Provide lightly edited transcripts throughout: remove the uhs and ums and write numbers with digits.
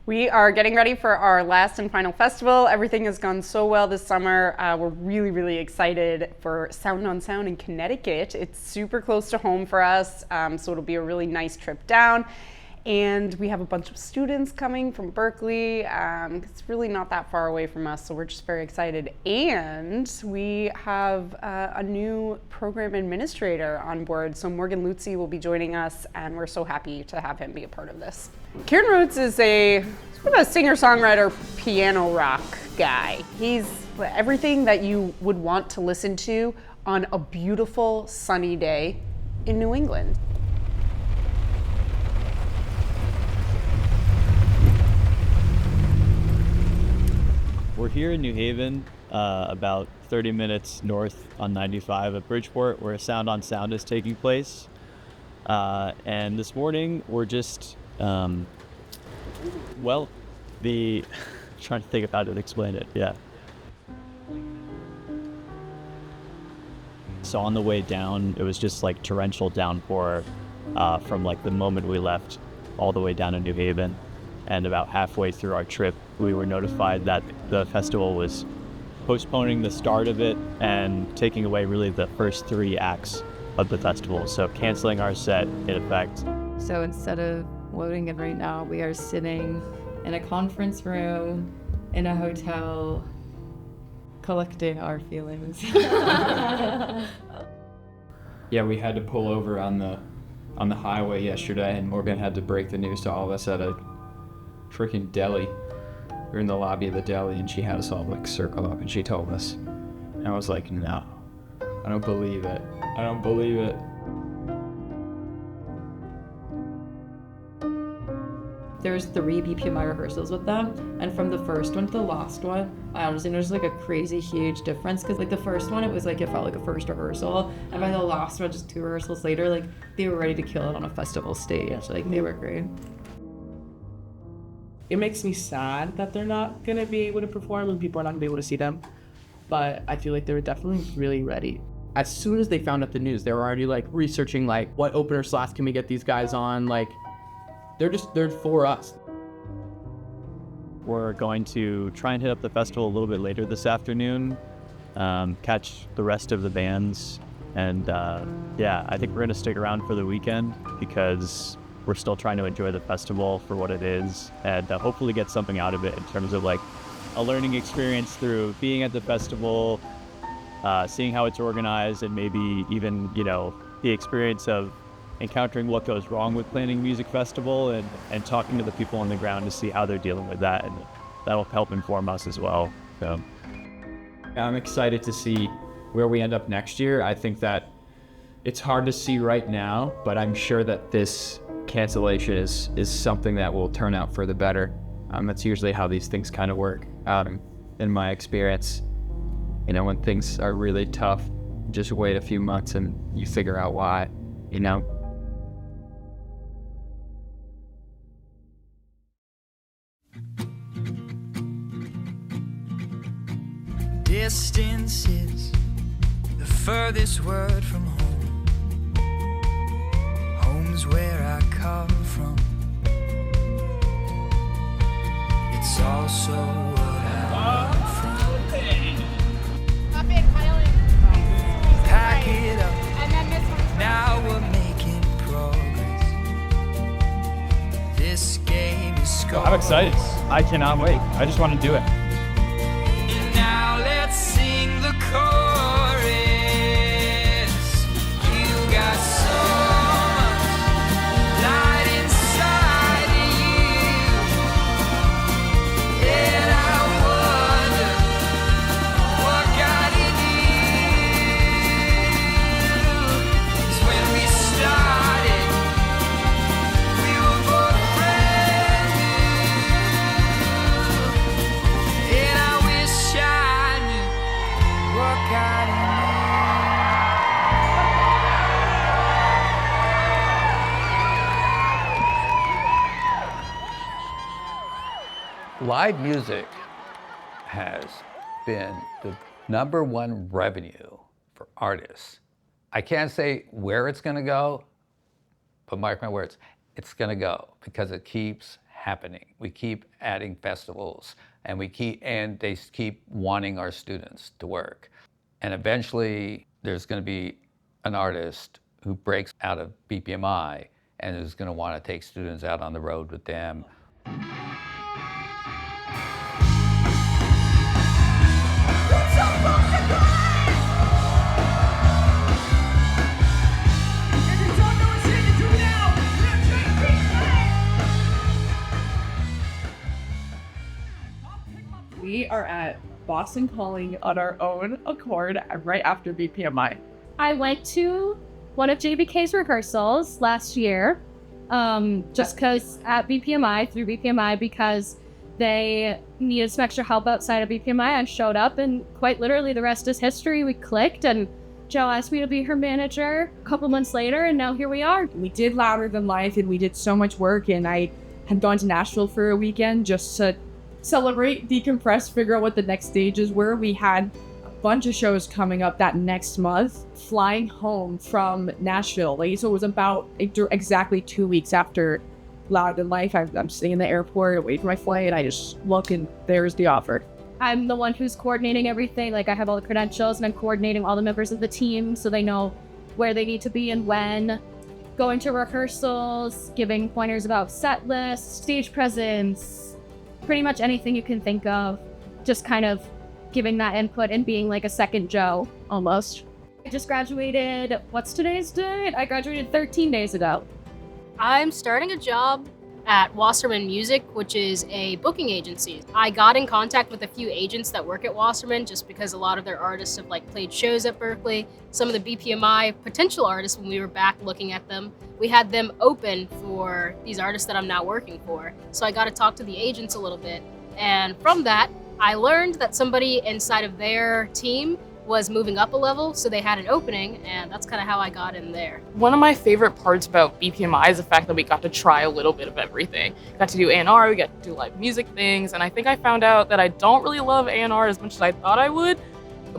We are getting ready for our last and final festival. Everything has gone so well this summer. We're really, really excited for Sound on Sound in Connecticut. It's super close to home for us, so it'll be a really nice trip down. And we have a bunch of students coming from Berklee. It's really not that far away from us, so we're just very excited. And we have a new program administrator on board. So Morgan Luzzi will be joining us, and we're so happy to have him be a part of this. Kieran Rhodes is a sort of a singer-songwriter, piano rock guy. He's everything that you would want to listen to on a beautiful sunny day in New England. We're here in New Haven, about 30 minutes north on 95 at Bridgeport, where Sound on Sound is taking place. And this morning, we're just, trying to think of how to explain it, yeah. So on the way down, it was just like torrential downpour from like the moment we left all the way down to New Haven. And about halfway through our trip, we were notified that the festival was postponing the start of it and taking away really the first 3 acts of the festival. So canceling our set in effect. So instead of loading in right now, we are sitting in a conference room in a hotel collecting our feelings. Yeah, we had to pull over on the highway yesterday, and Morgan had to break the news to all of us at a freaking deli. We were in the lobby of the deli, and she had us all like circle up, and she told us. And I was like, no, I don't believe it. I don't believe it. There's 3 BPMI rehearsals with them, and from the first one to the last one, I honestly noticed like a crazy huge difference, because like the first one, it was like it felt like a first rehearsal, and by the last one, just 2 rehearsals later, like they were ready to kill it on a festival stage. Like they were great. It makes me sad that they're not gonna be able to perform and people are not gonna be able to see them, but I feel like they were definitely really ready. As soon as they found out the news, they were already like researching like what opener slots can we get these guys on. Like they're for us. We're going to try and hit up the festival a little bit later this afternoon, catch the rest of the bands, and I think we're gonna stick around for the weekend because we're still trying to enjoy the festival for what it is, and hopefully get something out of it in terms of like a learning experience through being at the festival, seeing how it's organized, and maybe even, the experience of encountering what goes wrong with planning a music festival and talking to the people on the ground to see how they're dealing with that, and that'll help inform us as well. So I'm excited to see where we end up next year. I think that it's hard to see right now, but I'm sure that this cancellation is something that will turn out for the better. That's usually how these things kind of work in my experience. When things are really tough, just wait a few months and you figure out why, Distance is the furthest word from home. Home's where I come from. It's also what I run from. Pack it up. Now we're making progress. This game is scored. I'm excited. I cannot wait. I just want to do it. And now let's sing the chorus. You got so light inside of you, and I wonder what got in you. 'Cause when we started, we were both brand new, and I wish I knew what got in you. Live music has been the #1 revenue for artists. I can't say where it's going to go, but mark my words, it's going to go because it keeps happening. We keep adding festivals, and they keep wanting our students to work. And eventually there's going to be an artist who breaks out of BPMI and is going to want to take students out on the road with them. We are at Boston Calling on our own accord right after BPMI. I went to one of JBK's rehearsals last year, just because at BPMI, through BPMI, because they needed some extra help outside of BPMI. I showed up, and quite literally the rest is history. We clicked, and Joe asked me to be her manager a couple months later, and now here we are. We did Louder Than Life, and we did so much work, and I had gone to Nashville for a weekend just to celebrate, decompress, figure out what the next stages were. We had a bunch of shows coming up that next month. Flying home from Nashville, so it was about exactly 2 weeks after Louder Than Life. I'm sitting in the airport, waiting for my flight, and I just look, and there's the offer. I'm the one who's coordinating everything. Like, I have all the credentials, and I'm coordinating all the members of the team so they know where they need to be and when. Going to rehearsals, giving pointers about set lists, stage presence, pretty much anything you can think of. Just kind of giving that input and being like a second Joe, almost. I just graduated, what's today's date? I graduated 13 days ago. I'm starting a job at Wasserman Music, which is a booking agency. I got in contact with a few agents that work at Wasserman just because a lot of their artists have played shows at Berklee. Some of the BPMI potential artists, when we were back looking at them, we had them open for these artists that I'm now working for. So I got to talk to the agents a little bit. And from that, I learned that somebody inside of their team was moving up a level, so they had an opening, and that's kind of how I got in there. One of my favorite parts about BPMI is the fact that we got to try a little bit of everything. Got to do A&R, we got to do live music things, and I think I found out that I don't really love A&R as much as I thought I would,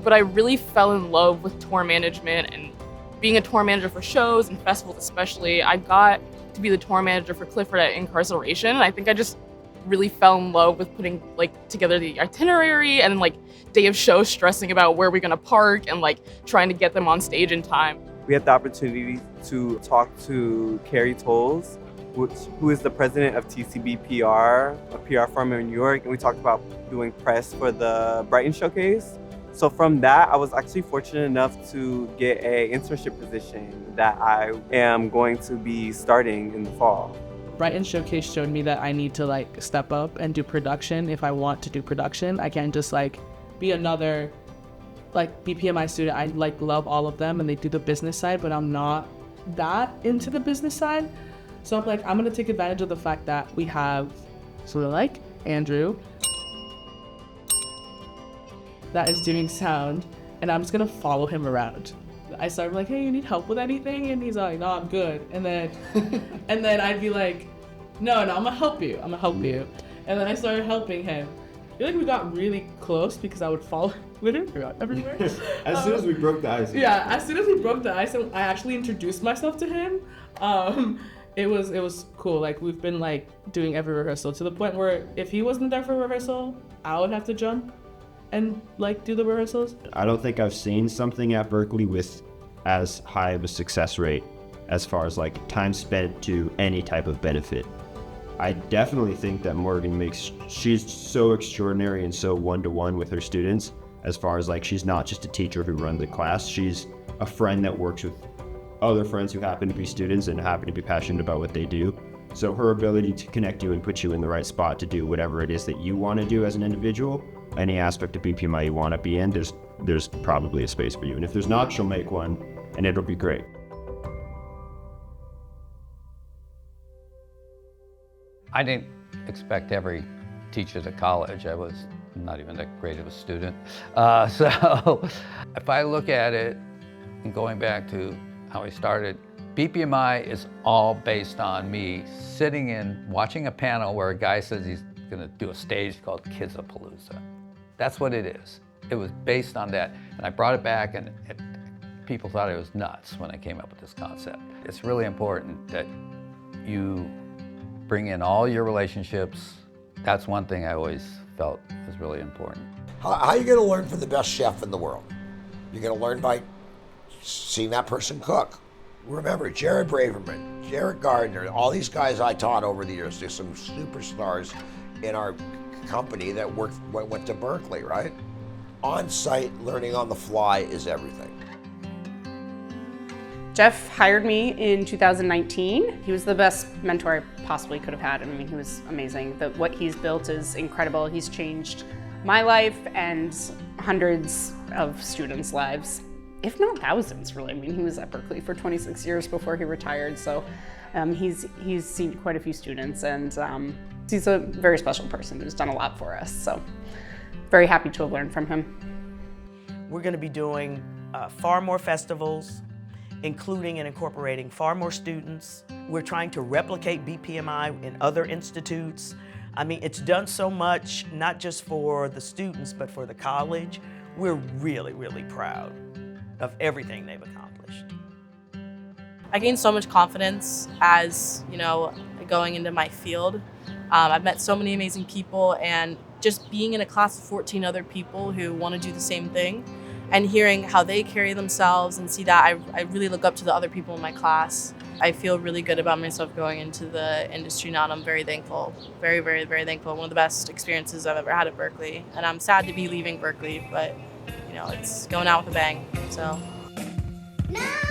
but I really fell in love with tour management and being a tour manager for shows and festivals especially. I got to be the tour manager for Clifford at Incarceration, and I think I just really fell in love with putting together the itinerary and day of show stressing about where we're gonna park and trying to get them on stage in time. We had the opportunity to talk to Carrie Tolles, who is the president of TCB PR, a PR firm in New York, and we talked about doing press for the Brighton Showcase. So from that, I was actually fortunate enough to get an internship position that I am going to be starting in the fall. Brighton Showcase showed me that I need to step up and do production if I want to do production. I can't just be another BPMI student. I love all of them and they do the business side, but I'm not that into the business side. So I'm I'm gonna take advantage of the fact that we have Andrew that is doing sound, and I'm just gonna follow him around. I started hey, you need help with anything? And he's like, no, I'm good. And then and then I'd be no, I'm gonna help you. And then I started helping him. I feel we got really close because I would follow him everywhere. As soon as we broke the ice. Yeah, as soon as we broke the ice, I actually introduced myself to him. It was cool. We've been doing every rehearsal to the point where if he wasn't there for rehearsal, I would have to jump and do the rehearsals. I don't think I've seen something at Berklee with as high of a success rate as far as time spent to any type of benefit. I definitely think that Morgan she's so extraordinary and so one-to-one with her students as far as she's not just a teacher who runs the class, she's a friend that works with other friends who happen to be students and happen to be passionate about what they do. So her ability to connect you and put you in the right spot to do whatever it is that you want to do as an individual, any aspect of BPMI you want to be in, there's probably a space for you. And if there's not, she'll make one and it'll be great. I didn't expect every teacher at college. I was not even that great of a student. So if I look at it, and going back to how I started, BPMI is all based on me sitting in, watching a panel where a guy says he's gonna do a stage called Kidsapalooza. That's what it is. It was based on that. And I brought it back and people thought it was nuts when I came up with this concept. It's really important that you bring in all your relationships. That's one thing I always felt was really important. How are you going to learn from the best chef in the world? You're going to learn by seeing that person cook. Remember, Jared Braverman, Jared Gardner, all these guys I taught over the years. There's some superstars in our company that went to Berklee, right? On-site learning on the fly is everything. Jeff hired me in 2019. He was the best mentor I possibly could have had. I mean, he was amazing. What he's built is incredible. He's changed my life and hundreds of students' lives, if not thousands, really. I mean, he was at Berklee for 26 years before he retired, so he's seen quite a few students, and he's a very special person who's done a lot for us, so very happy to have learned from him. We're going to be doing far more festivals, including and incorporating far more students. We're trying to replicate BPMI in other institutes. I mean, it's done so much, not just for the students, but for the college. We're really, really proud of everything they've accomplished. I gained so much confidence as, going into my field. I've met so many amazing people, and just being in a class of 14 other people who want to do the same thing and hearing how they carry themselves and see that, I really look up to the other people in my class. I feel really good about myself going into the industry now, and I'm very thankful, very, very, very thankful. One of the best experiences I've ever had at Berklee, and I'm sad to be leaving Berklee, but it's going out with a bang, so. No!